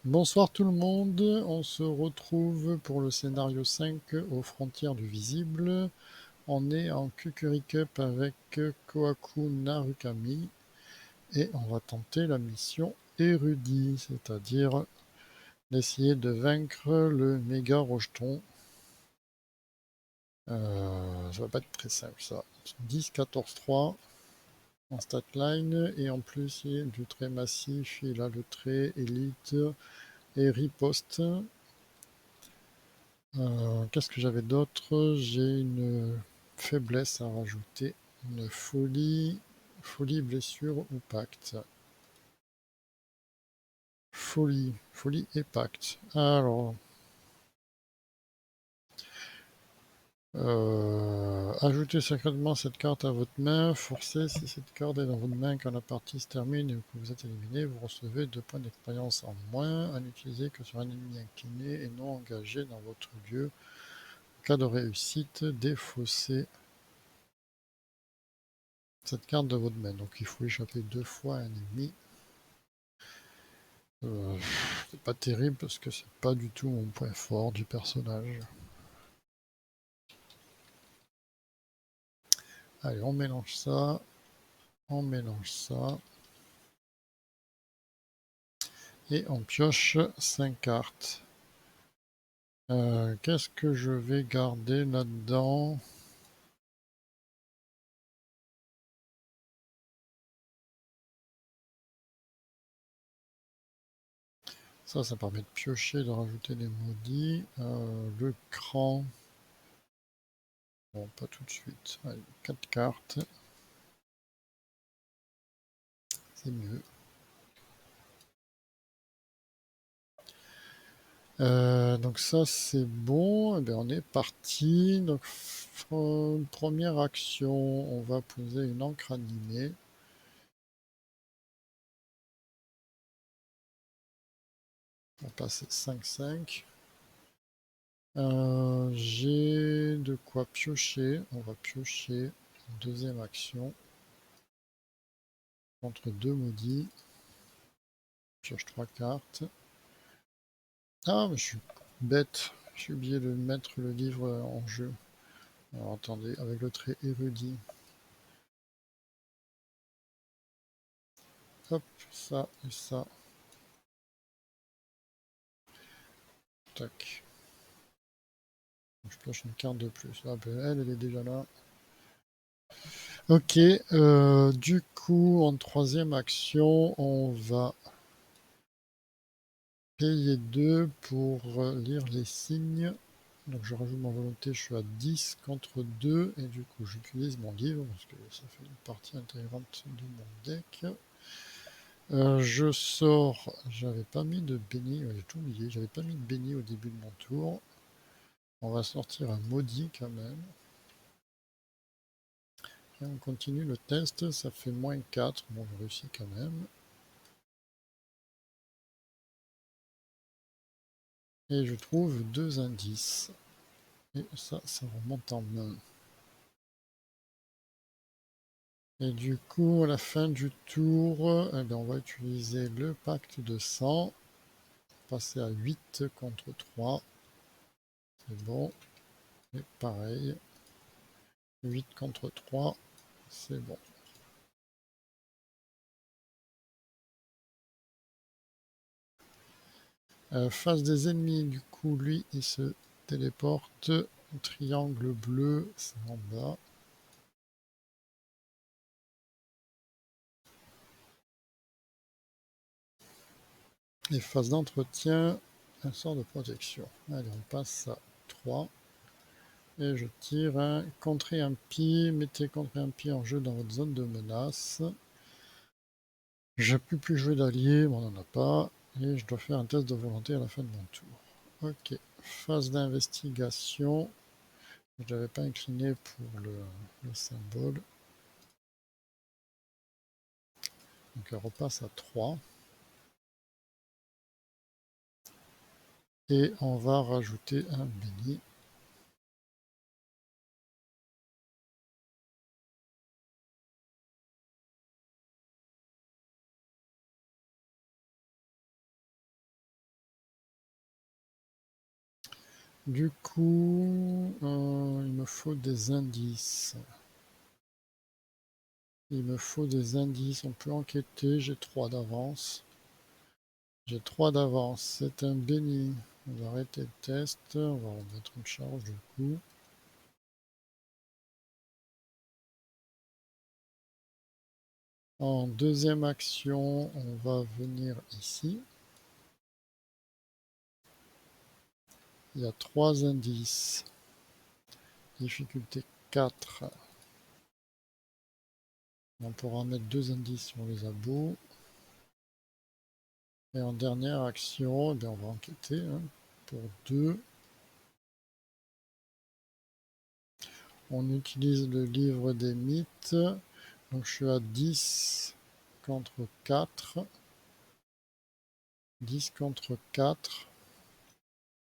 Bonsoir tout le monde, on se retrouve pour le scénario 5 aux frontières du visible. On est en Kukuri Cup avec Kohaku Narukami et on va tenter la mission érudit, c'est-à-dire d'essayer de vaincre le méga rejeton. Ça va pas être très simple ça. 10, 14, 3 en stat line et en plus il y a du trait massif, il a le trait élite et riposte. Qu'est-ce que j'avais d'autre? J'ai une faiblesse à rajouter. Une folie, folie, blessure ou pacte. Folie, folie et pacte. Alors, ajoutez secrètement cette carte à votre main. Forcez si cette carte est dans votre main quand la partie se termine et que vous êtes éliminé. Vous recevez 2 points d'expérience en moins à n'utiliser que sur un ennemi incliné et non engagé dans votre lieu. En cas de réussite, défaussez cette carte de votre main. Donc il faut échapper 2 fois à un ennemi. Euh, c'est pas terrible parce que c'est pas du tout mon point fort du personnage. Allez, on mélange ça. On mélange ça. Et on pioche 5 cartes. Qu'est-ce que je vais garder là-dedans? Ça permet de piocher, de rajouter des maudits. Le cran. Bon, pas tout de suite. Allez, 4 cartes. C'est mieux. Donc ça c'est bon, eh bien, on est parti. Donc première action, on va poser une encre animée. On va passer 5-5. J'ai de quoi piocher. On va piocher une deuxième action contre 2 maudits. Pioche 3 cartes. Ah, mais je suis bête. J'ai oublié de mettre le livre en jeu. Alors attendez, avec le trait érudit. Hop, ça et ça. Tac. Je pioche une carte de plus. Ah ben elle est déjà là. Ok, du coup, en troisième action, on va payer 2 pour lire les signes. Donc je rajoute ma volonté, je suis à 10 contre 2, et du coup j'utilise mon livre, parce que ça fait une partie intégrante de mon deck. Je sors, j'avais pas mis de béni, j'ai tout oublié, j'avais pas mis de béni au début de mon tour. On va sortir un maudit quand même. Et on continue le test, ça fait moins 4, bon je réussis quand même. Et je trouve 2 indices. Et ça remonte en main. Et du coup, à la fin du tour, eh bien, on va utiliser le pacte de sang. Passer à 8 contre 3. C'est bon. Et pareil. 8 contre 3. C'est bon. Face des ennemis, du coup, lui, il se téléporte. Triangle bleu, c'est en bas. Et phase d'entretien, un sort de protection. Allez, on passe à 3. Et je tire un contrer impie. Mettez contrer impie en jeu dans votre zone de menace. Je ne peux plus jouer d'alliés, mais on n'en a pas. Et je dois faire un test de volonté à la fin de mon tour. Ok. Phase d'investigation. Je n'avais pas incliné pour le symbole. Donc elle repasse à 3. Et on va rajouter un béni. Du coup, il me faut des indices. Il me faut des indices. On peut enquêter. J'ai 3 d'avance. J'ai 3 d'avance. C'est un béni. On va arrêter le test. On va remettre une charge du coup. En deuxième action, on va venir ici. Il y a 3 indices. Difficulté 4. On pourra mettre 2 indices sur les abos. Et en dernière action, eh bien, on va enquêter pour 2. On utilise le livre des mythes. Donc je suis à 10 contre 4. 10 contre 4.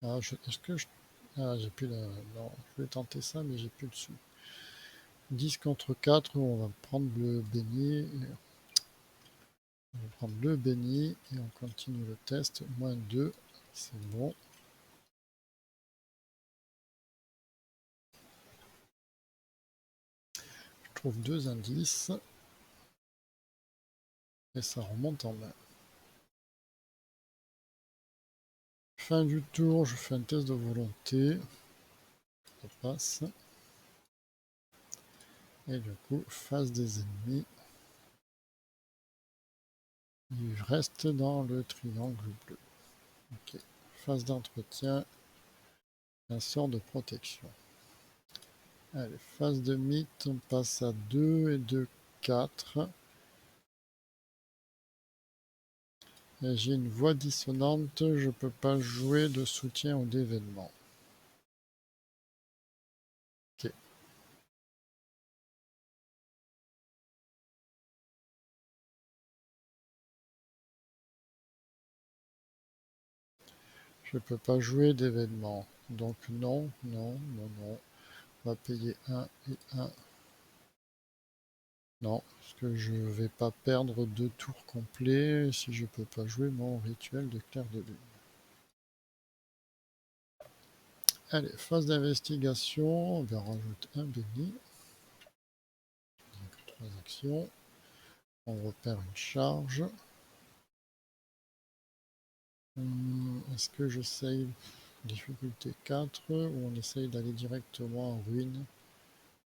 Ah, est-ce que je... Ah, j'ai plus la... Non, je vais tenter ça, mais j'ai plus le sou. 10 contre 4, on va prendre le béni. On va prendre le béni et on continue le test. Moins 2, c'est bon. Je trouve 2 indices. Et ça remonte en main. Fin du tour, je fais un test de volonté. Ça passe. Et du coup, face des ennemis. Il reste dans le triangle bleu. Ok. Phase d'entretien. Un sort de protection. Allez, phase de mythe, on passe à 2 et 2, 4. J'ai une voix dissonante, je peux pas jouer de soutien ou d'événement. Ok. Je peux pas jouer d'événement. Donc non, non, non, non. On va payer 1 et 1. Non, parce que je vais pas perdre 2 tours complets si je peux pas jouer mon rituel de clair de lune. Allez, phase d'investigation, on va rajouter un béni. Donc 3 actions. On repère une charge. Est-ce que j'essaye difficulté 4 ou on essaye d'aller directement en ruine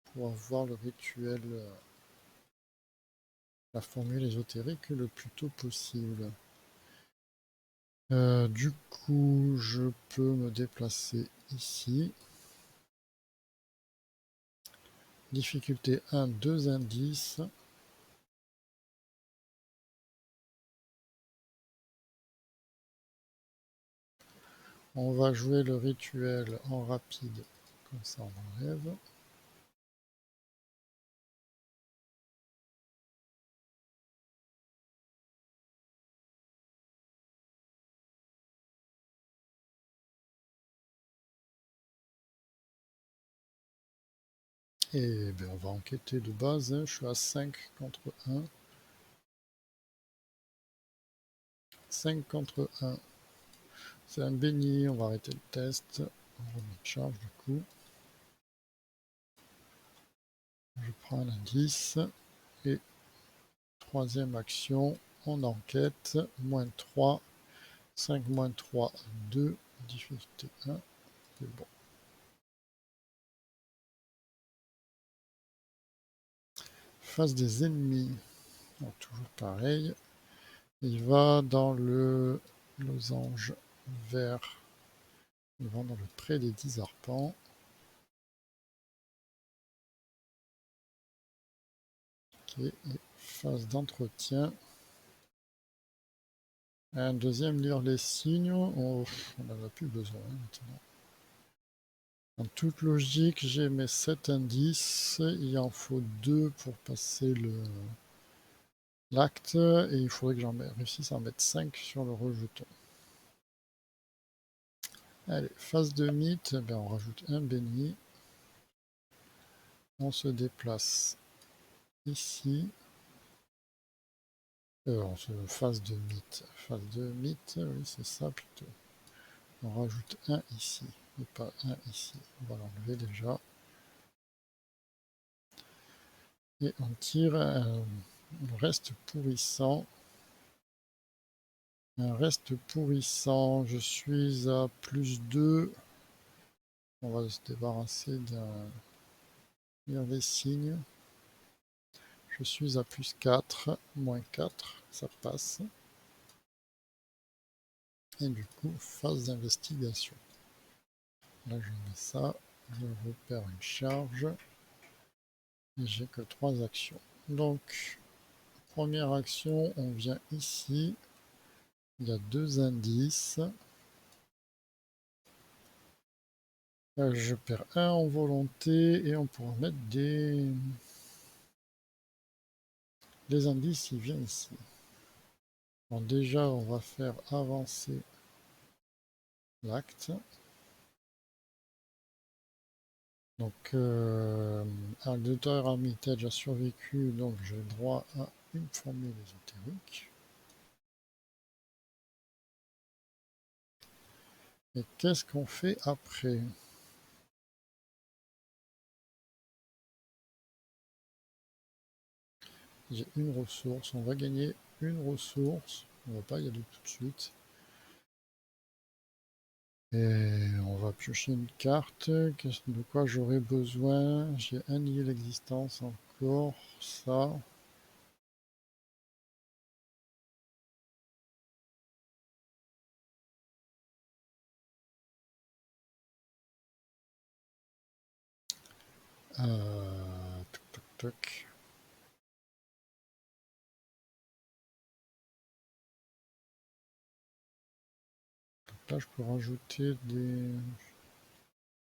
pour avoir le rituel, la formule ésotérique le plus tôt possible. Du coup, je peux me déplacer ici. Difficulté 1, 2 indices. On va jouer le rituel en rapide, comme ça on enlève. Et ben, on va enquêter de base, je suis à 5 contre 1. 5 contre 1. C'est un béni, on va arrêter le test. On remet une charge du coup. Je prends un indice. Et troisième action, on enquête. Moins 3. 5 moins 3, 2. Difficulté 1. C'est bon. Face des ennemis. Donc, toujours pareil. Il va dans le losange vert. Il va dans le pré des 10 arpents. Ok, et phase d'entretien. Un deuxième, lire les signes. On n'en a plus besoin maintenant. En toute logique, j'ai mes 7 indices. Il en faut 2 pour passer l'acte. Et il faudrait que j'en réussisse à en mettre 5 sur le rejeton. Allez, phase de mythe. Ben, on rajoute un béni. On se déplace ici. On se phase de mythe. Phase de mythe, oui, c'est ça plutôt. On rajoute un ici. et pas un ici. On va l'enlever déjà. Et on tire un reste pourrissant. Un reste pourrissant, je suis à +2. On va se débarrasser des signes. Je suis à +4, -4, ça passe. Et du coup, phase d'investigation. Là, je mets ça, je repère une charge. Et j'ai que 3 actions. Donc, première action, on vient ici. Il y a 2 indices. Je perds 1 en volonté et on pourra mettre des... Les indices, ils viennent ici. Bon, déjà, on va faire avancer l'acte. Donc, un Dr Armitage a survécu, donc j'ai droit à une formule ésotérique. Et qu'est-ce qu'on fait après? J'ai une ressource, on va gagner une ressource. On va pas y aller tout de suite. Et on va piocher une carte. De quoi j'aurai besoin? J'ai un niveau d'existence encore. Ça. Toc, toc, toc. Là, je peux rajouter des...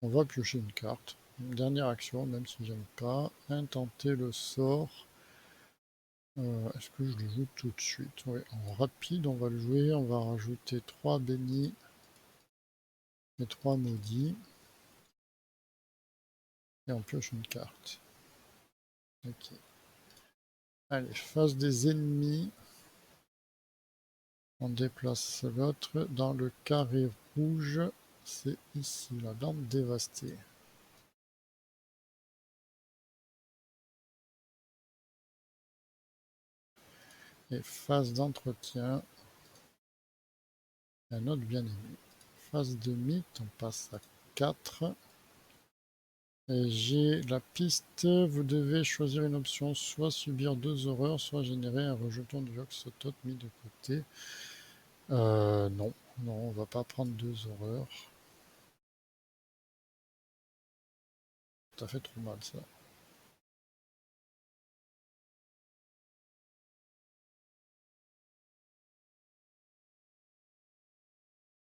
On va piocher une carte. Une dernière action, même si j'aime pas. Intenter le sort. Est-ce que je le joue tout de suite? Oui, en rapide, on va le jouer. On va rajouter 3 bénis et 3 maudits. Et on pioche une carte. Ok. Allez, face des ennemis. On déplace l'autre. Dans le carré rouge, c'est ici, la lampe dévastée. Et phase d'entretien. Un autre bien-aimé. Phase de mythe, on passe à 4. Et j'ai la piste, vous devez choisir une option, soit subir 2 horreurs, soit générer un rejeton de Yogg-Sothoth mis de côté. Non, non, on va pas prendre 2 horreurs. Ça fait trop mal ça.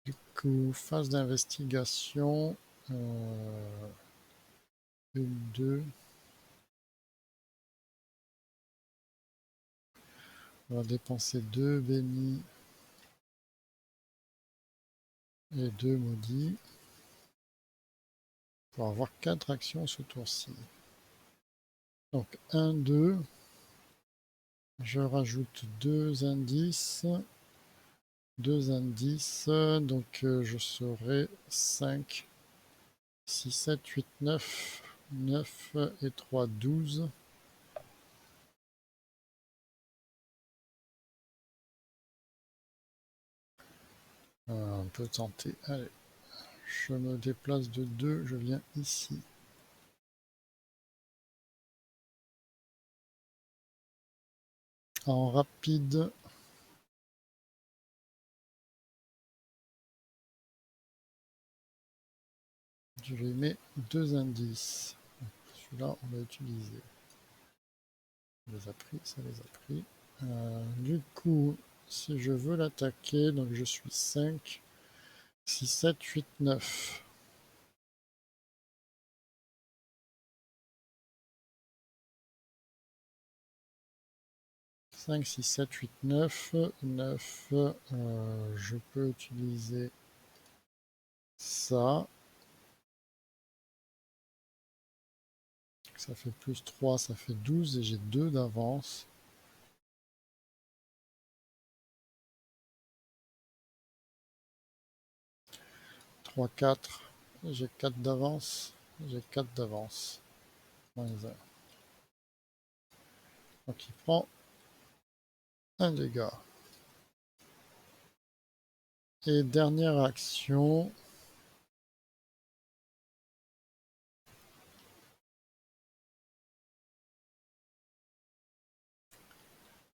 Du coup, phase d'investigation. 2. On va dépenser 2 bénis et 2 maudits pour avoir 4 actions ce tour-ci. Donc 1, 2. Je rajoute 2 indices. 2 indices, donc je serai 5, 6, 7, 8, 9. 9 et 3, 12. On peut tenter. Allez, je me déplace de 2, je viens ici. En rapide, je lui mets 2 indices. Celui-là, on va utiliser. Ça les a pris, ça les a pris. Du coup, si je veux l'attaquer, donc je suis 5, 6, 7, 8, 9. 5, 6, 7, 8, 9. 9, je peux utiliser ça. Ça fait plus 3, ça fait 12 et j'ai 2 d'avance. Trois, 4. J'ai 4 d'avance. J'ai 4 d'avance. Moins 1. Donc il prend un dégât. Et dernière action.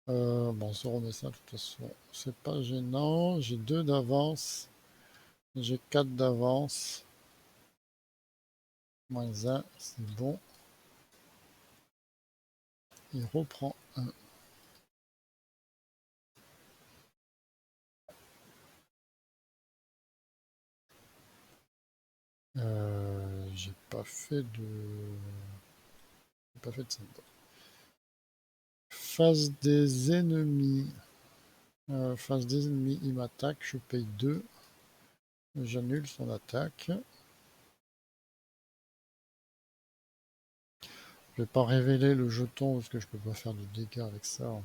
Bon, on se remet ça de toute façon. C'est pas gênant. J'ai 2 d'avance. J'ai 4 d'avance. Moins 1, c'est bon. Il reprend 1. J'ai pas fait de... J'ai pas fait de symbole. Face des ennemis. Face des ennemis, il m'attaque. Je paye 2. J'annule son attaque. Je vais pas révéler le jeton parce que je peux pas faire de dégâts avec ça en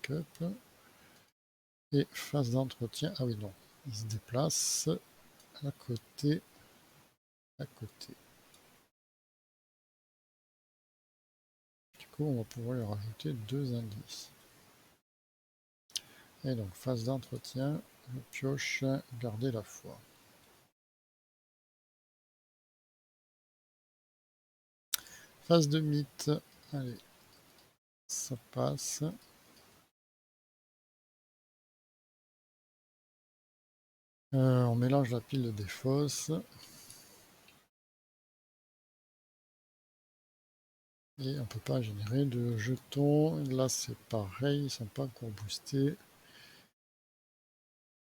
Cup. Et phase d'entretien. Ah oui, non. Il se déplace à côté. À côté. Du coup, on va pouvoir lui rajouter 2 indices. Et donc, phase d'entretien. Je pioche. Garder la foi. Phase de mythe. Allez. Ça passe. On mélange la pile des fosses. Et on ne peut pas générer de jetons. Là, c'est pareil, ils ne sont pas encore boostés.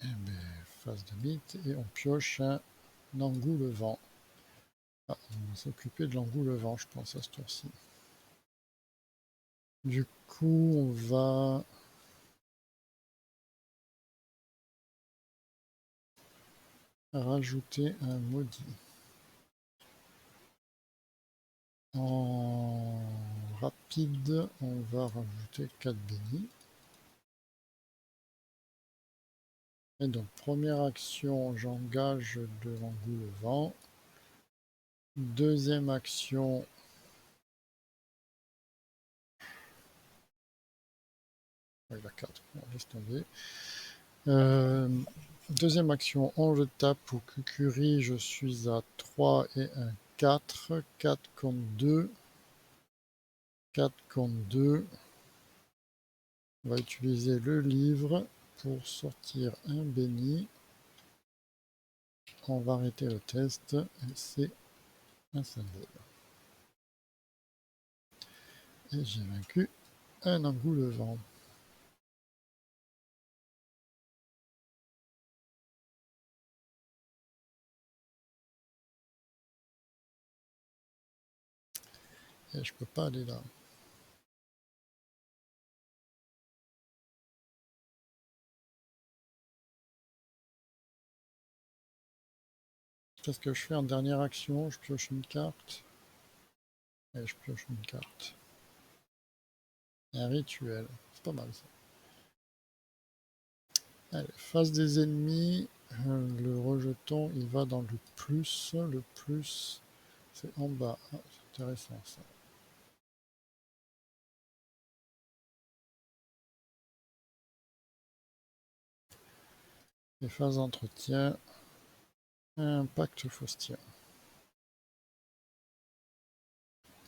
Et bien, phase de mythe. Et on pioche un engoulevent. Ah, on va s'occuper de l'engoulevent, je pense, à ce tour-ci. Du coup, on va... rajouter un maudit. En rapide, on va rajouter 4 bénis. Et donc, première action, j'engage de l'engoulevent. Deuxième action, il a 4, on laisse tomber. Deuxième action, on le tape au Kukuri, je suis à 3 et un 4. 4 contre 2. 4 contre 2. On va utiliser le livre pour sortir un béni. On va arrêter le test et c'est un symbole. Et j'ai vaincu un engoulevent. Et je peux pas aller là. Qu'est-ce que je fais en dernière action? Je pioche une carte. Et je pioche une carte. Un rituel. C'est pas mal ça. Allez, face des ennemis, le rejeton il va dans le plus. Le plus, c'est en bas. Ah, c'est intéressant ça. Et phase d'entretien, un pacte faustien.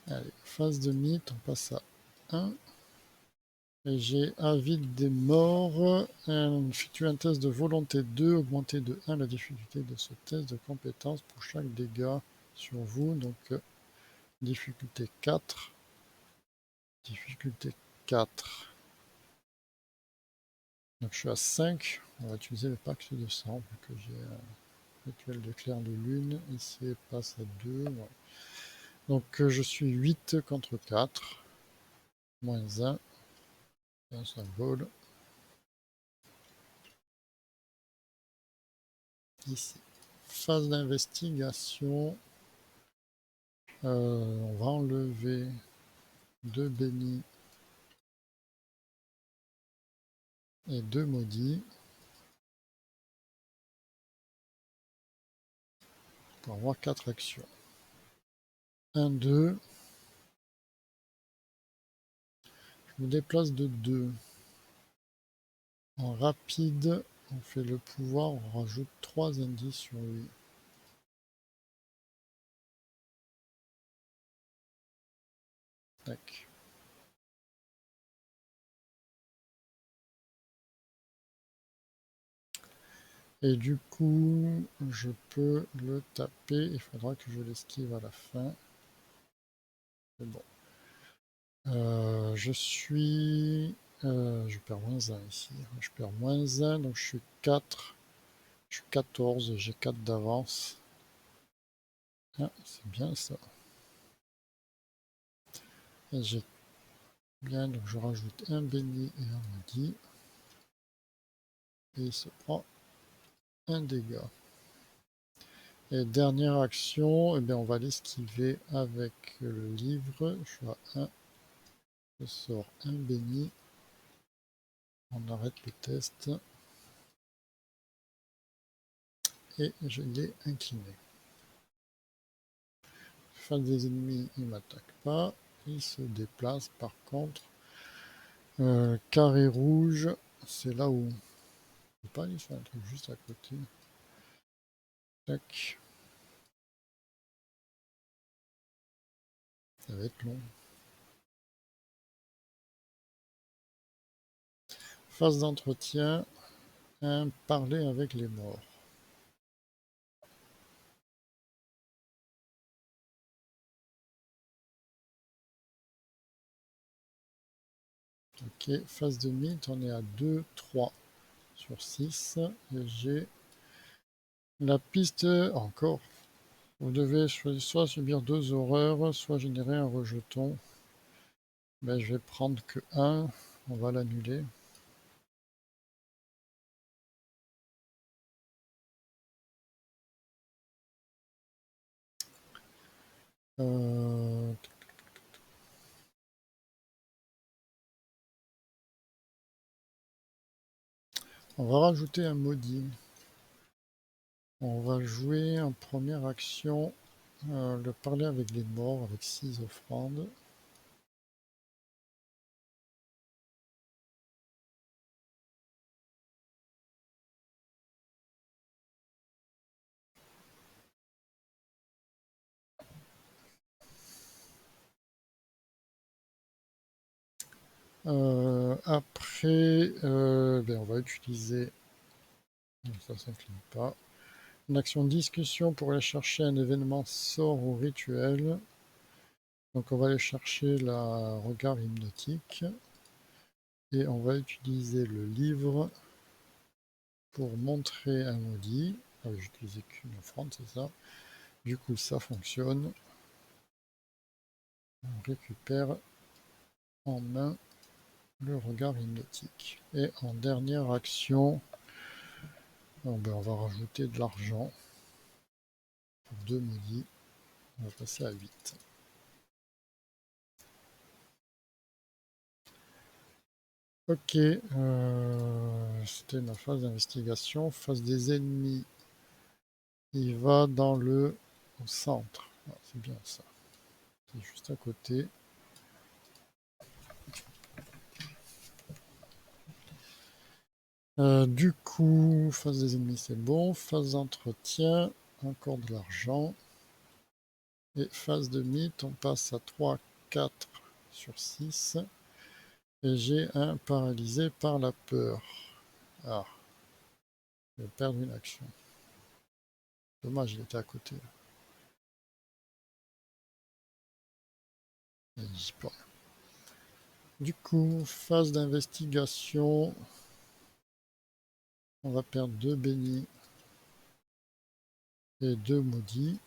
Allez, phase de mythe, on passe à 1. Et j'ai avide des morts. Effectue un test de volonté 2, augmenter de 1 la difficulté de ce test de compétence pour chaque dégât sur vous. Donc, difficulté 4. Difficulté 4. Donc je suis à 5. On va utiliser le pacte de sang vu que j'ai un rituel de clair de lune. Ici, passe à 2. Ouais. Donc je suis 8 contre 4. Moins 1. Un symbole. Ici. Phase d'investigation. On va enlever 2 bénis et 2 maudits. pour avoir 4 actions. 1, 2. Je me déplace de 2. En rapide, on fait le pouvoir, on rajoute 3 indices sur lui. Tac. Et du coup, je peux le taper. Il faudra que je l'esquive à la fin. C'est bon. Je perds moins 1 ici. Je perds moins 1, donc je suis 4. Je suis 14, j'ai 4 d'avance. Ah, c'est bien ça. Et j'ai bien, donc je rajoute un béni et un maudit. Et il se prend un dégât. Et dernière action, eh bien on va l'esquiver avec le livre. Je suis à 1. Je sors un béni. On arrête le test. Et je l'ai incliné. Face des ennemis, il ne m'attaque pas. Il se déplace par contre. Carré rouge, c'est là où... Je peux pas aller faire un truc juste à côté. Tac. Ça va être long. Phase d'entretien. Parler avec les morts. Ok, phase de mythe, on est à 2, 3 sur 6. Et j'ai la piste encore. Vous devez soit subir 2 horreurs, soit générer un rejeton. Ben, je vais prendre que 1. On va l'annuler. On va rajouter un maudit. On va jouer en première action le parler avec les morts avec 6 offrandes. Après, ben on va utiliser, ça s'incline pas, une action discussion pour aller chercher un événement sort ou rituel. Donc on va aller chercher la regard hypnotique et on va utiliser le livre pour montrer un maudit. Ah oui, j'ai utilisé qu'une offrande, c'est ça. Du coup, ça fonctionne. On récupère en main le regard hypnotique. Et en dernière action, bon, ben, on va rajouter de l'argent pour 2 maudits. On va passer à 8. Ok, c'était ma phase d'investigation. Phase des ennemis, il va dans le au centre. Ah, c'est bien ça. C'est juste à côté. Du coup, phase des ennemis, c'est bon. Phase d'entretien, encore de l'argent. Et phase de mythe, on passe à 3, 4 sur 6. Et j'ai un paralysé par la peur. Ah, je vais perdre une action. Dommage, il était à côté. J'y peux rien. Du coup, phase d'investigation. On va perdre 2 bénis et 2 maudits.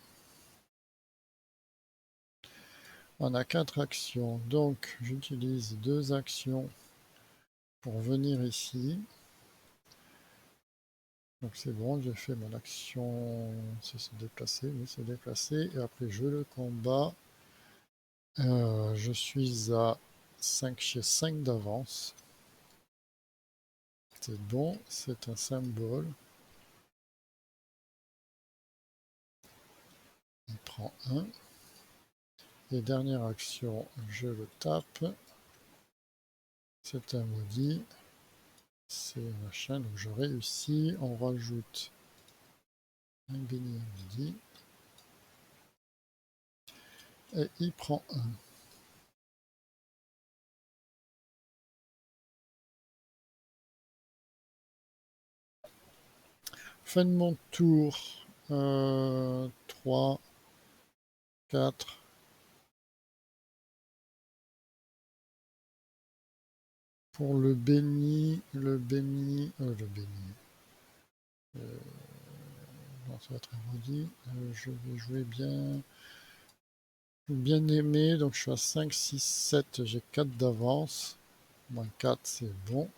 On a 4 actions, donc j'utilise 2 actions pour venir ici. Donc c'est bon, j'ai fait mon action, c'est se déplacer, oui, se déplacer, et après je le combats. Je suis à 5 chez 5 d'avance. C'est bon, c'est un symbole. prend 1. Et dernière action, je le tape. C'est un maudit. C'est machin, donc je réussis. On rajoute un béni à midi. Et il prend 1. Fin de mon tour. 3, 4. Pour le béni, non, ça va être un maudit. Je vais jouer bien aimé, donc je suis à 5, 6, 7, j'ai 4 d'avance. Moins 4, c'est bon.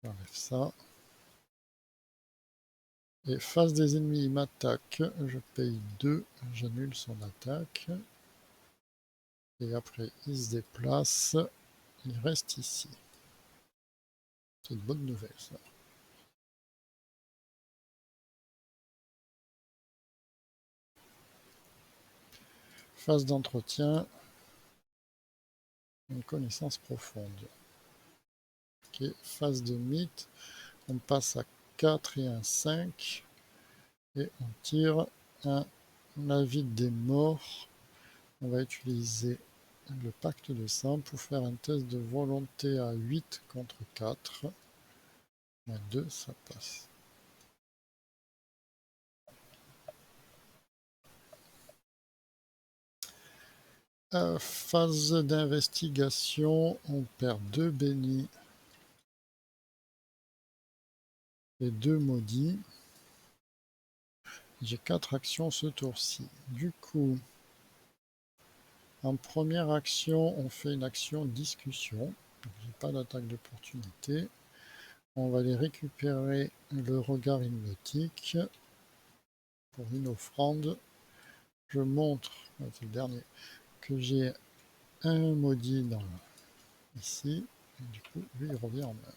J'enlève ça. Et face des ennemis, il m'attaque. Je paye 2, j'annule son attaque. Et après, il se déplace. Il reste ici. C'est une bonne nouvelle, ça. Phase d'entretien. Une connaissance profonde. Ok, phase de mythe. On passe à 4 et un 5. Et on tire un avide des morts. On va utiliser le pacte de sang pour faire un test de volonté à 8 contre 4. À 2, ça passe. Phase d'investigation, on perd 2 bénis et 2 maudits. J'ai 4 actions ce tour-ci. Du coup, en première action, on fait une action discussion. J'ai pas d'attaque d'opportunité. On va aller récupérer le regard hypnotique pour une offrande. Je montre, c'est le dernier, que j'ai un maudit ici. Et du coup, lui, il revient en main.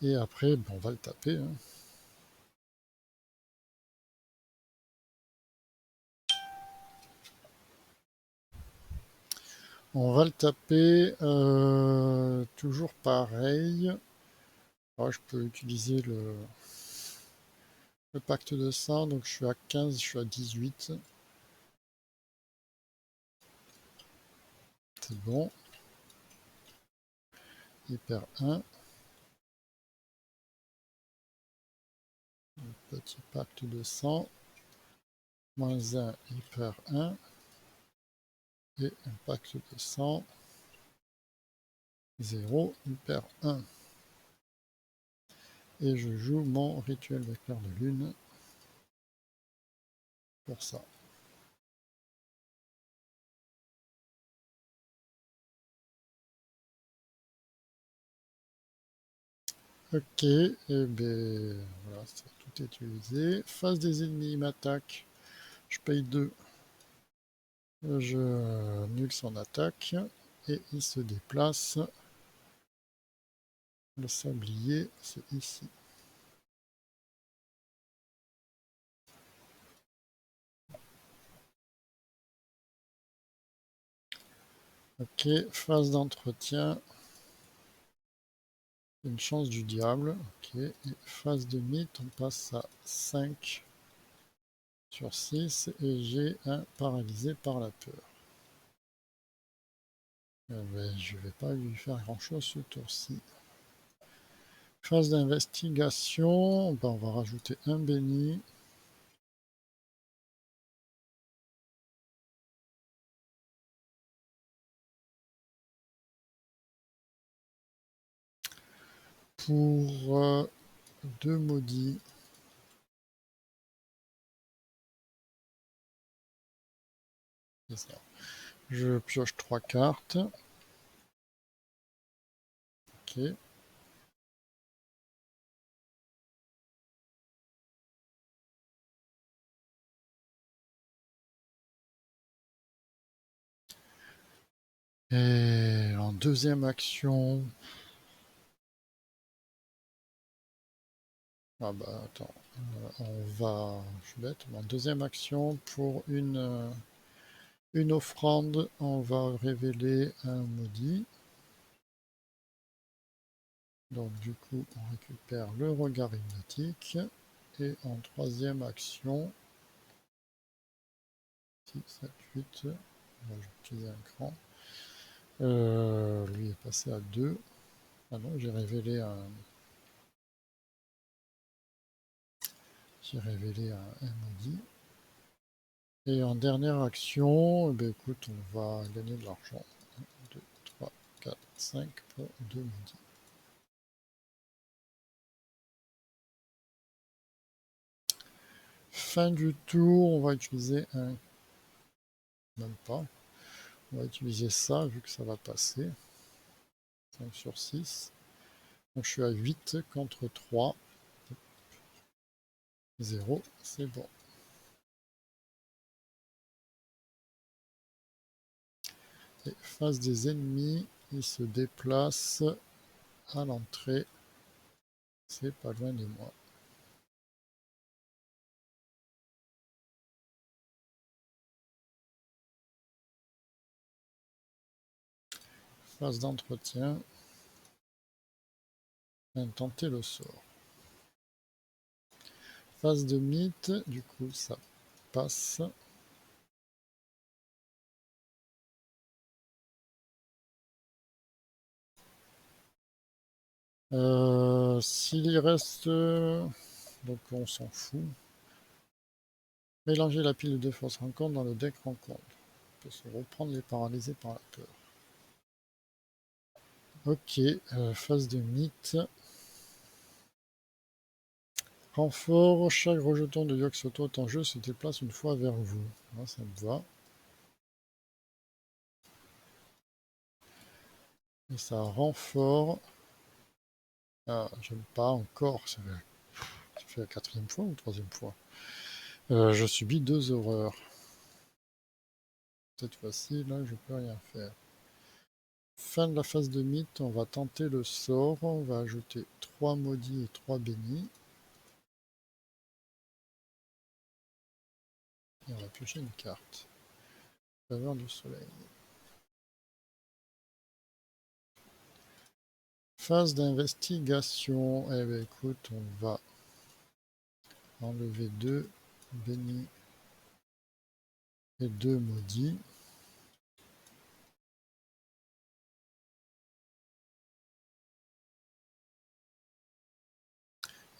Et après, on va le taper. Hein. On va le taper toujours pareil. Alors, je peux utiliser le pacte de sang, donc je suis à 15, je suis à 18. C'est bon. Il perd 1. Le petit pacte de sang. Moins 1, il perd 1. Et un pacte de sang. 0, il perd 1. Et je joue mon rituel de clair de lune pour ça. Ok, et bien voilà, tout est utilisé. Face des ennemis, il m'attaque. Je paye 2. Je annule son attaque. Et il se déplace. Le sablier, c'est ici. Ok, phase d'entretien. Une chance du diable. Ok, et phase de mythe, on passe à 5 sur 6 et j'ai un paralysé par la peur. Ben, je ne vais pas lui faire grand chose ce tour-ci. Phase d'investigation, ben, on va rajouter un béni. Pour 2 maudits. C'est ça. Je pioche 3 cartes. Ok. Et en deuxième action, Ah bah attends, on va... Je suis bête, en deuxième action, pour une offrande, on va révéler un maudit. Donc du coup, on récupère le regard hypnotique. Et en troisième action, 6, 7, 8, on va utiliser un cran. Lui est passé à 2. Ah non, j'ai révélé un maudit. Et en dernière action, eh bien, écoute, on va gagner de l'argent. 1, 2, 3, 4, 5 pour 2 maudits. Fin du tour, on va utiliser un... Même pas. On va utiliser ça vu que ça va passer. 5 sur 6. Donc je suis à 8 contre 3. 0, c'est bon. Et face des ennemis, ils se déplacent à l'entrée. C'est pas loin de moi. Phase d'entretien. Tenter le sort. Phase de mythe, du coup ça passe. S'il reste... donc on s'en fout. Mélanger la pile de force rencontre dans le deck rencontre. On peut se reprendre les paralysés par la peur. Ok, phase de mythe. Renfort, chaque rejeton de Yogg-Sothoth en jeu se déplace une fois vers vous. Là, ça me va. Et ça renfort. Ah, j'aime pas encore. Ça fait la quatrième fois ou troisième fois. Je subis 2 horreurs. Cette fois-ci, là, je peux rien faire. Fin de la phase de mythe, on va tenter le sort. On va ajouter 3 maudits et 3 bénis. Et on va piocher une carte. Faveur du soleil. Phase d'investigation. Eh bien, écoute, on va enlever 2 bénis et 2 maudits.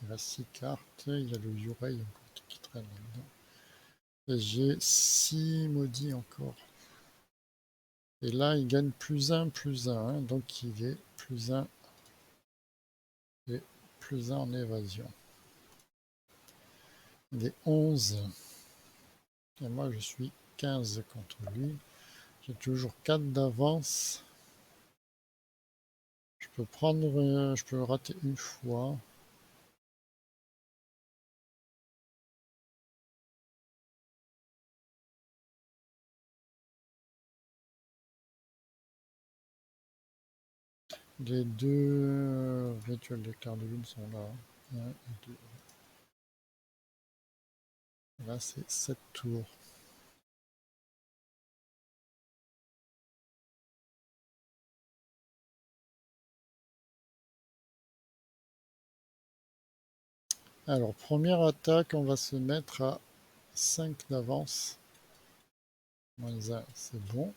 Il reste 6 cartes. Il y a le Yurei encore qui traîne là-dedans. Et j'ai 6 maudits encore. Et là, il gagne +1, +1. Donc il est +1 et +1 en évasion. Il est 11. Et moi, je suis 15 contre lui. J'ai toujours 4 d'avance. Je peux prendre... je peux rater une fois. Les 2 rituels d'éclair de lune sont là. 1 et 2. Là, c'est 7 tours. Alors, première attaque, on va se mettre à 5 d'avance. -1, c'est bon.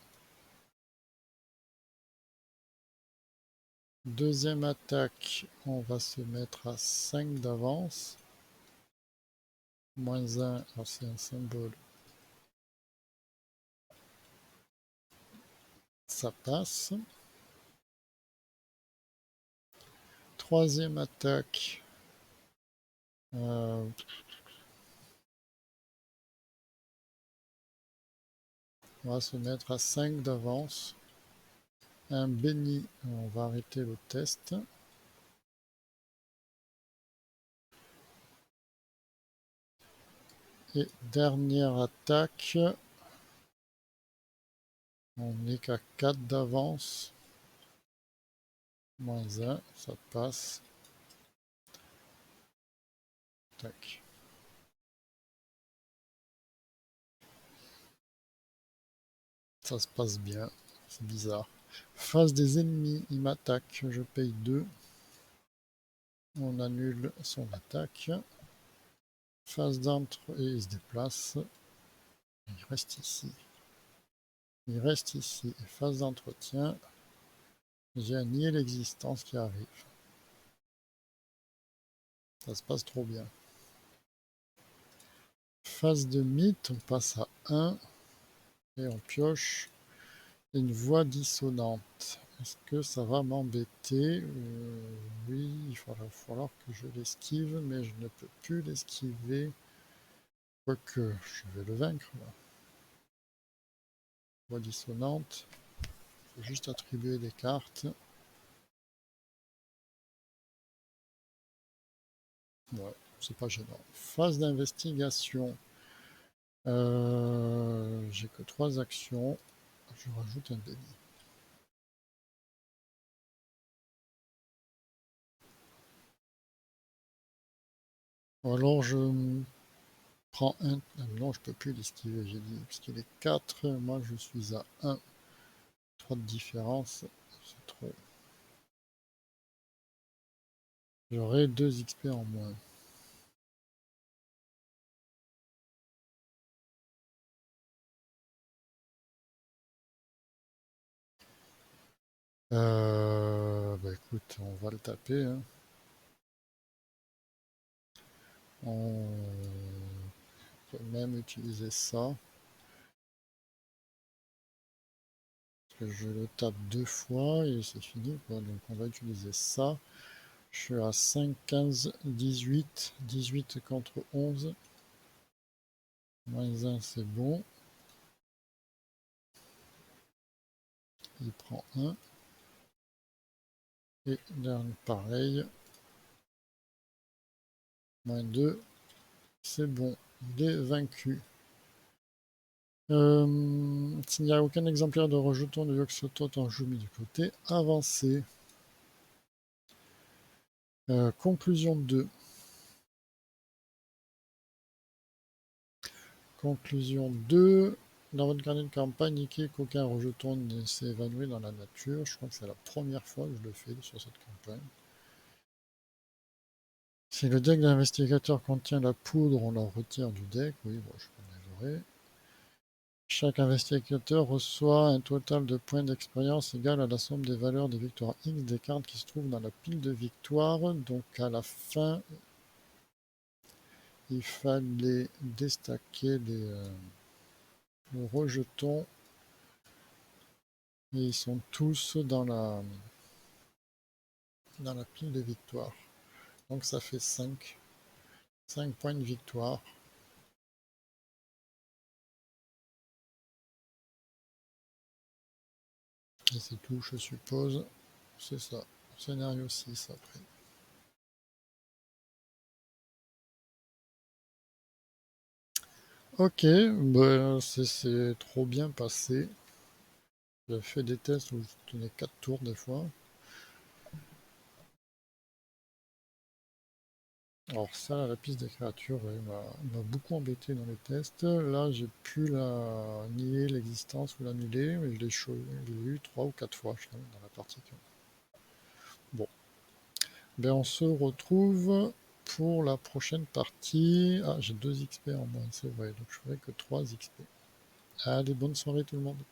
Deuxième attaque, on va se mettre à 5 d'avance. -1, alors c'est un symbole. Ça passe. Troisième attaque. On va se mettre à 5 d'avance. Un béni, on va arrêter le test. Et dernière attaque, on n'est qu'à 4 d'avance. -1, ça passe. Tac. Ça se passe bien. C'est bizarre. Face des ennemis, il m'attaque. Je paye 2. On annule son attaque. Phase d'entre et il se déplace. Il reste ici. Il reste ici. Et phase d'entretien. J'ai un nier l'existence qui arrive. Ça se passe trop bien. Phase de mythe, on passe à 1. Et on pioche une voix dissonante. Est-ce que ça va m'embêter? Oui, il va falloir que je l'esquive, mais je ne peux plus l'esquiver. Quoique, je vais le vaincre là. Voix dissonante. Il faut juste attribuer des cartes. Ouais, c'est pas gênant. Phase d'investigation. J'ai que 3 actions. Je rajoute un déni. Alors je prends un. Non, je peux plus l'esquiver, j'ai dit, puisqu'il est 4. Moi, je suis à 1. 3 de différence, c'est trop. J'aurai 2 XP en moins. Bah écoute, on va le taper. Hein. On peut même utiliser ça. Parce que je le tape 2 fois et c'est fini. Quoi. Donc on va utiliser ça. Je suis à 5, 15, 18. 18 contre 11. Moins 1, c'est bon. Il prend 1. Et dernier pareil. Moins 2. C'est bon. Il est vaincu. S'il n'y a aucun exemplaire de rejeton de Yogg-Sothoth en jeu mis du côté, avancez. Conclusion 2. Conclusion 2. Dans votre carnet de campagne, indiquez qu'aucun rejeton ne s'est évanoui dans la nature. Je crois que c'est la première fois que je le fais sur cette campagne. Si le deck de l'investigateur contient la poudre, on la retire du deck. Oui, bon, je l'aurai. Chaque investigateur reçoit un total de points d'expérience égal à la somme des valeurs des victoires X des cartes qui se trouvent dans la pile de victoires. Donc à la fin, il fallait déstacker les rejetons. Et ils sont tous dans la pile de victoires. Donc ça fait 5. 5 points de victoire. Et c'est tout, je suppose. C'est ça. Scénario 6 après. Ok, bah, c'est trop bien passé. J'ai fait des tests où je tenais 4 tours des fois. Alors ça, la piste des créatures, ouais, m'a beaucoup embêté dans les tests. Là, j'ai pu la nier l'existence ou l'annuler, mais je l'ai eu 3 ou 4 fois je crois, dans la partie. Bon, ben on se retrouve pour la prochaine partie. Ah, j'ai 2 XP en moins, c'est vrai, donc je ferai que 3 XP. Allez, bonne soirée tout le monde.